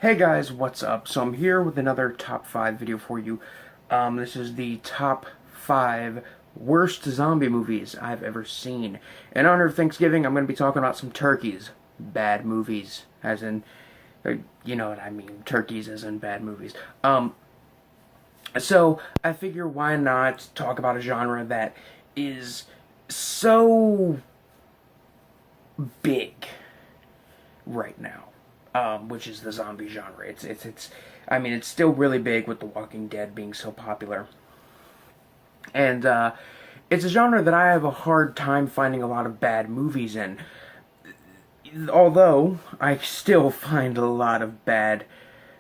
Hey guys, what's up? So I'm here with another top 5 video for you. This is the top 5 worst zombie movies I've ever seen. In honor of Thanksgiving, I'm going to be talking about some turkeys. Bad movies, as in, you know what I mean, turkeys as in bad movies. So I figure why not talk about a genre that is so big right now. Which is the zombie genre. I mean, it's still really big with The Walking Dead being so popular. And, it's a genre that I have a hard time finding a lot of bad movies in. Although, I still find a lot of bad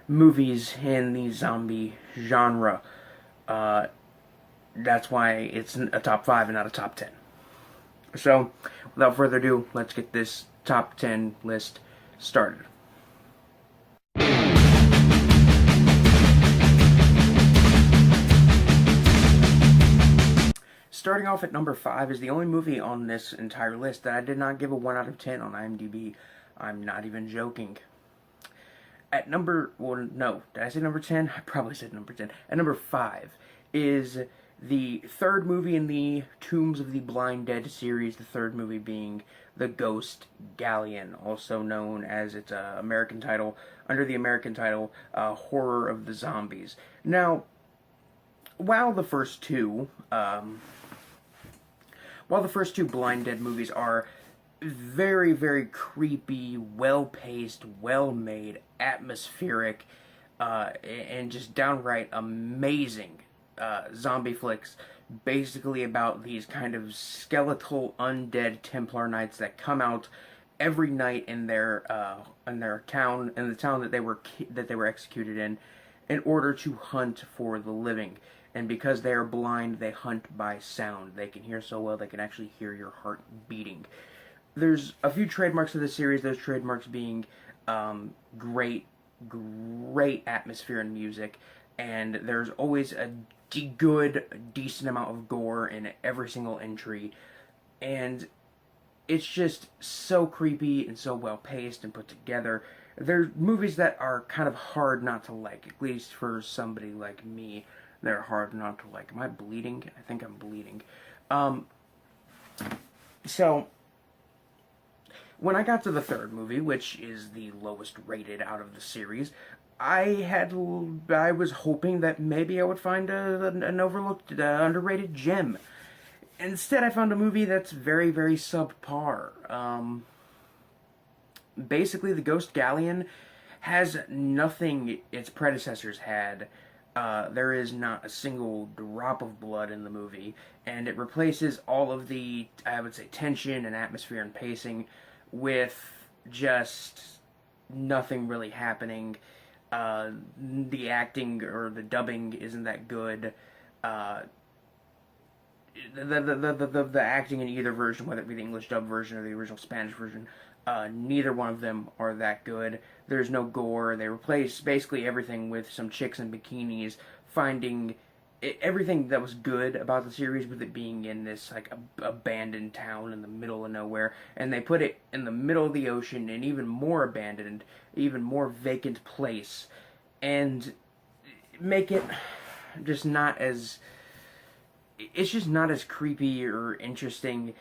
movies in the zombie genre. That's why it's a top 5 and not a top 10. So, without further ado, let's get this top 10 list started. Starting off at number 5 is the only movie on this entire list that I did not give a 1 out of 10 on IMDb. I'm not even joking. At well, no, did I say number 10? I probably said number 10. At number 5 is the third movie in the Tombs of the Blind Dead series, the third movie being The Ghost Galleon, also known as its American title, under the American title, Horror of the Zombies. Now, while the first two Blind Dead movies are very, very creepy, well-paced, well-made, atmospheric, and just downright amazing zombie flicks, basically about these kind of skeletal, undead Templar knights that come out every night in their town, in the town that they were executed in order to hunt for the living. And because they are blind, they hunt by sound. They can hear so well, they can actually hear your heart beating. There's a few trademarks of this series, those trademarks being great atmosphere and music, and there's always a decent amount of gore in every single entry, and it's just so creepy and so well-paced and put together. They're movies that are kind of hard not to like, at least for somebody like me. They're hard not to like. Am I bleeding? I think I'm bleeding. So, when I got to the third movie, which is the lowest rated out of the series, I was hoping that maybe I would find an overlooked, underrated gem. Instead, I found a movie that's very, very subpar. Basically, The Ghost Galleon has nothing its predecessors had. There is not a single drop of blood in the movie, and it replaces all of the, I would say, tension and atmosphere and pacing with just nothing really happening. The acting or the dubbing isn't that good. The acting in either version, whether it be the English dub version or the original Spanish version, neither one of them are that good. There's no gore. They replace basically everything with some chicks in bikinis, finding everything that was good about the series with it being in this like abandoned town in the middle of nowhere, and they put it in the middle of the ocean, an even more abandoned, even more vacant place, and make it just not as, it's just not as creepy or interesting.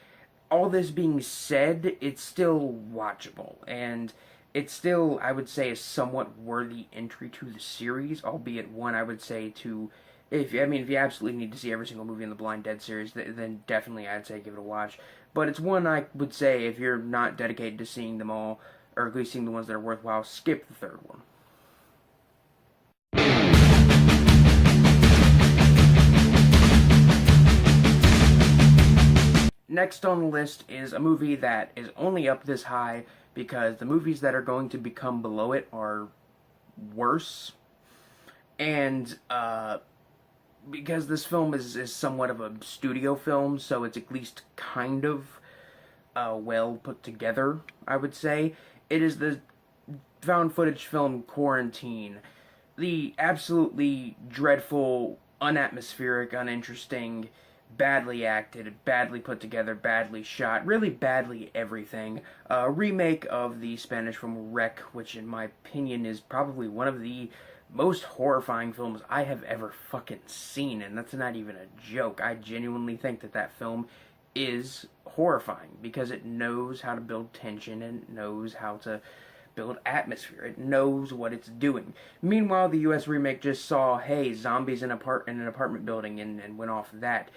All this being said, it's still watchable, and it's still, I would say, a somewhat worthy entry to the series, albeit one I would say to, if you absolutely need to see every single movie in the Blind Dead series, then definitely I'd say give it a watch. But it's one I would say, if you're not dedicated to seeing them all, or at least seeing the ones that are worthwhile, skip the third one. Next on the list is a movie that is only up this high because the movies that are going to become below it are worse. And, because this film is somewhat of a studio film, so it's at least kind of well put together, I would say. It is the found footage film Quarantine. The absolutely dreadful, unatmospheric, uninteresting, badly acted, badly put together, badly shot, really badly everything. A remake of the Spanish film Wreck, which in my opinion is probably one of the most horrifying films I have ever fucking seen, and that's not even a joke. I genuinely think that that film is horrifying because it knows how to build tension and knows how to build atmosphere. It knows what it's doing. Meanwhile, the U.S. remake just saw, hey, zombies in an apartment building, and went off that.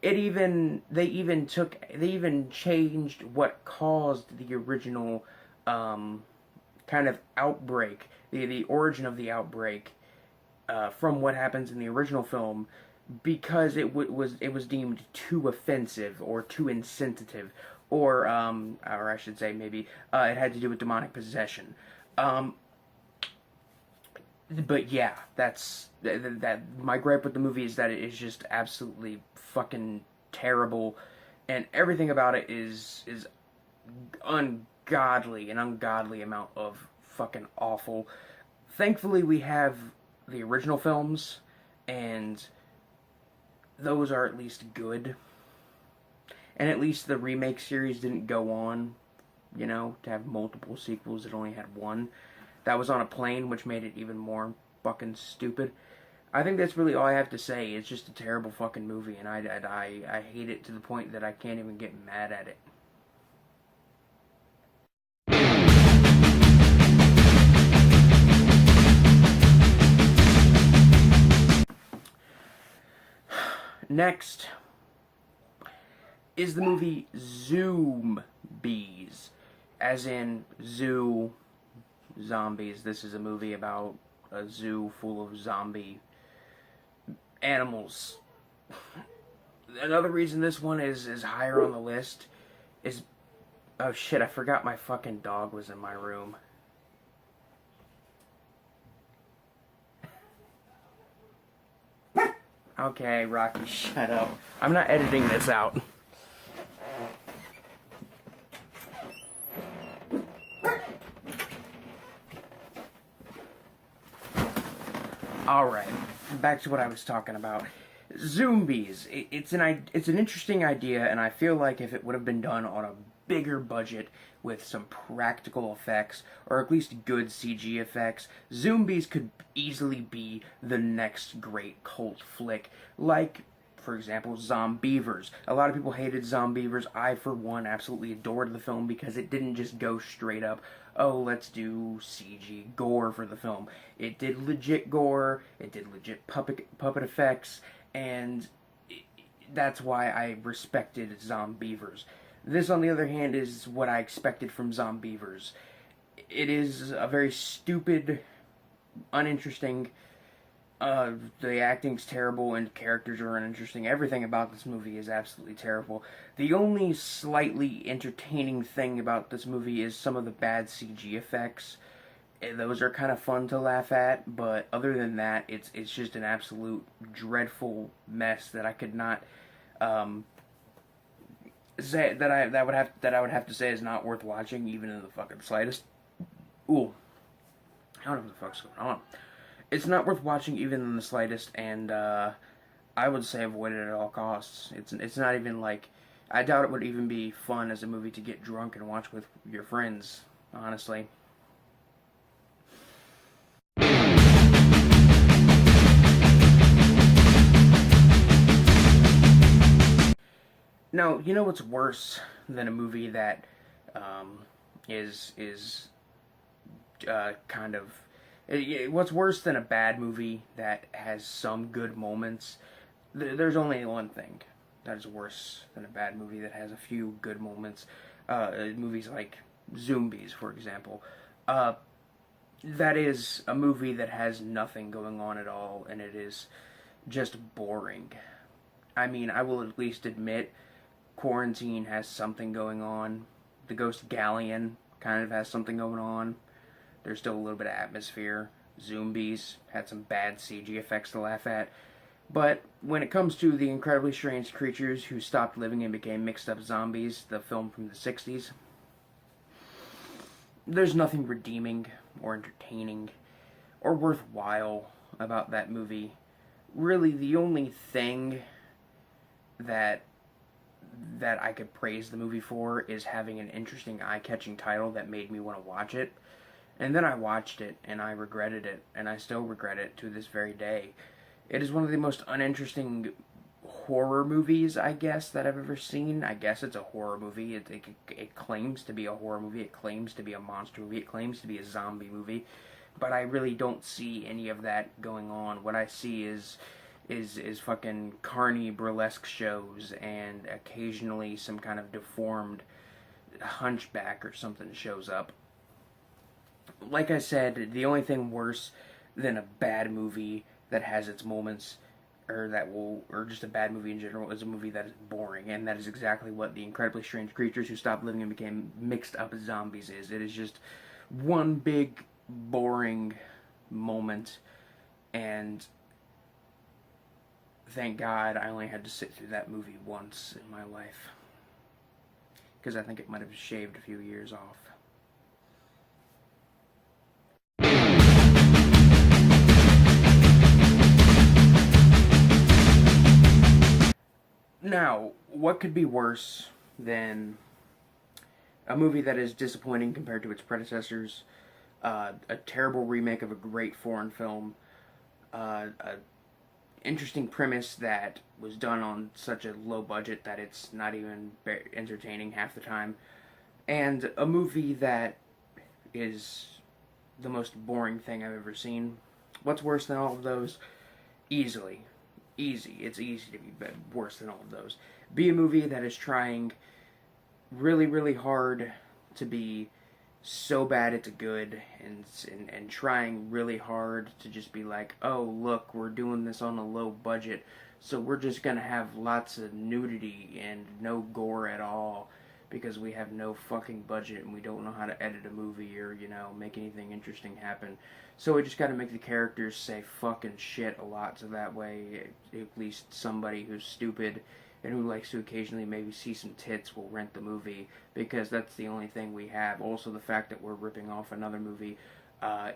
They even changed what caused the original kind of outbreak, the origin of the outbreak, from what happens in the original film, because it was deemed too offensive or too insensitive, or I should say maybe it had to do with demonic possession. But yeah, that my gripe with the movie is that it is just absolutely fucking terrible, and everything about it is ungodly, an ungodly amount of fucking awful. Thankfully, we have the original films, and those are at least good. And at least the remake series didn't go on, to have multiple sequels. It only had one. That was on a plane, which made it even more fucking stupid. I think that's really all I have to say. It's just a terrible fucking movie, and I hate it to the point that I can't even get mad at it. Next is the movie Zombies, as in zoo zombies. This is a movie about a zoo full of zombie animals. Another reason this one is higher on the list is, oh shit, I forgot my fucking dog was in my room. Okay, Rocky, shut up. I'm not editing this out. Alright, back to what I was talking about. Zombies. It's an interesting idea, and I feel like if it would have been done on a bigger budget with some practical effects, or at least good CG effects, Zombies could easily be the next great cult flick, like, for example, Zombievers. A lot of people hated Zombievers. I, for one, absolutely adored the film because it didn't just go straight up, oh, let's do CG gore for the film. It did legit gore, it did legit puppet effects, and that's why I respected Zombievers. This, on the other hand, is what I expected from Zombievers. It is a very stupid, uninteresting, the acting's terrible and characters are uninteresting. Everything about this movie is absolutely terrible. The only slightly entertaining thing about this movie is some of the bad CG effects. Those are kind of fun to laugh at, but other than that, it's just an absolute dreadful mess that I could not say that I would have to say is not worth watching, even in the fucking slightest. Ooh, I don't know what the fuck's going on. It's not worth watching even in the slightest, and I would say avoid it at all costs. It's not even like, I doubt it would even be fun as a movie to get drunk and watch with your friends, honestly. Now, you know what's worse than a movie that is kind of... What's worse than a bad movie that has some good moments? There's only one thing that is worse than a bad movie that has a few good moments. Movies like Zombies, for example. That is a movie that has nothing going on at all, and it is just boring. I mean, I will at least admit Quarantine has something going on. The Ghost Galleon kind of has something going on. There's still a little bit of atmosphere. Zombies had some bad CG effects to laugh at. But when it comes to the incredibly strange creatures who stopped living and became mixed up zombies, the film from the 60s, there's nothing redeeming or entertaining or worthwhile about that movie. Really, the only thing that I could praise the movie for is having an interesting, eye-catching title that made me want to watch it. And then I watched it, and I regretted it, and I still regret it to this very day. It is one of the most uninteresting horror movies, I guess, that I've ever seen. I guess it's a horror movie. It claims to be a horror movie. It claims to be a monster movie. It claims to be a zombie movie. But I really don't see any of that going on. What I see is fucking carny burlesque shows, and occasionally some kind of deformed hunchback or something shows up. Like I said, the only thing worse than a bad movie that has its moments, or just a bad movie in general, is a movie that is boring, and that is exactly what The Incredibly Strange Creatures Who Stopped Living and Became Mixed Up Zombies is. It is just one big boring moment, and thank God I only had to sit through that movie once in my life, because I think it might have shaved a few years off. Now, what could be worse than a movie that is disappointing compared to its predecessors, a terrible remake of a great foreign film, a interesting premise that was done on such a low budget that it's not even entertaining half the time, and a movie that is the most boring thing I've ever seen? What's worse than all of those? Easily. Easy. It's easy to be worse than all of those. Be a movie that is trying really, really hard to be so bad it's good, and trying really hard to just be like, oh, look, we're doing this on a low budget, so we're just gonna have lots of nudity and no gore at all because we have no fucking budget and we don't know how to edit a movie or, make anything interesting happen. So we just gotta make the characters say fucking shit a lot, so that way at least somebody who's stupid and who likes to occasionally maybe see some tits will rent the movie, because that's the only thing we have. Also, the fact that we're ripping off another movie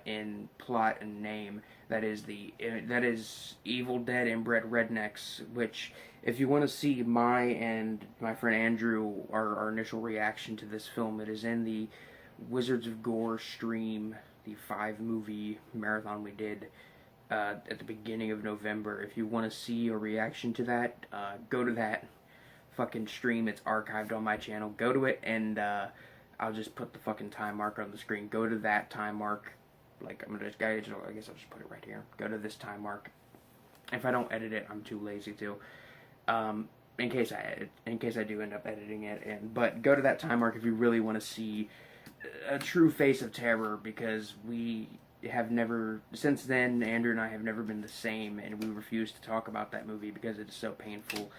in plot and name, that is Evil Dead Inbred Rednecks, which, if you want to see my and my friend Andrew, our initial reaction to this film, it is in the Wizards of Gore stream, the 5-movie marathon we did at the beginning of November. If you want to see a reaction to that, go to that fucking stream. It's archived on my channel. Go to it, and I'll just put the fucking time marker on the screen. Go to that time mark. Like, I guess I'll just put it right here. Go to this time mark. If I don't edit it, I'm too lazy to. In case I do end up editing it, but go to that time mark if you really want to see a true face of terror, because we have never, since then, Andrew and I have never been the same, and we refuse to talk about that movie because it's so painful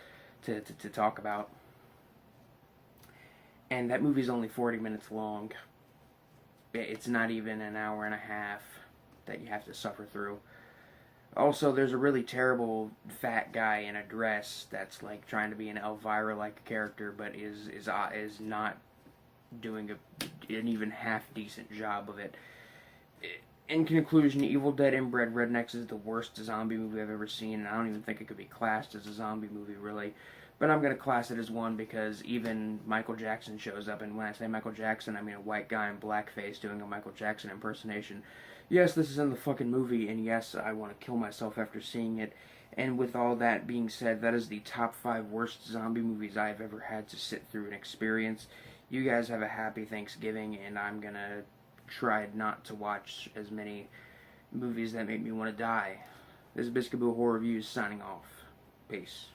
to talk about. And that movie's only 40 minutes long. It's not even an hour and a half that you have to suffer through. Also, there's a really terrible fat guy in a dress that's like trying to be an Elvira-like character, but is not doing an even half decent job of it. In conclusion, Evil Dead Inbred Rednecks is the worst zombie movie I've ever seen, and I don't even think it could be classed as a zombie movie, really. But I'm going to class it as one because even Michael Jackson shows up, and when I say Michael Jackson, I mean a white guy in blackface doing a Michael Jackson impersonation. Yes, this is in the fucking movie, and yes, I want to kill myself after seeing it. And with all that being said, that is the top 5 worst zombie movies I've ever had to sit through and experience. You guys have a happy Thanksgiving, and I'm going to try not to watch as many movies that make me want to die. This is Biscuit Horror Reviews signing off. Peace.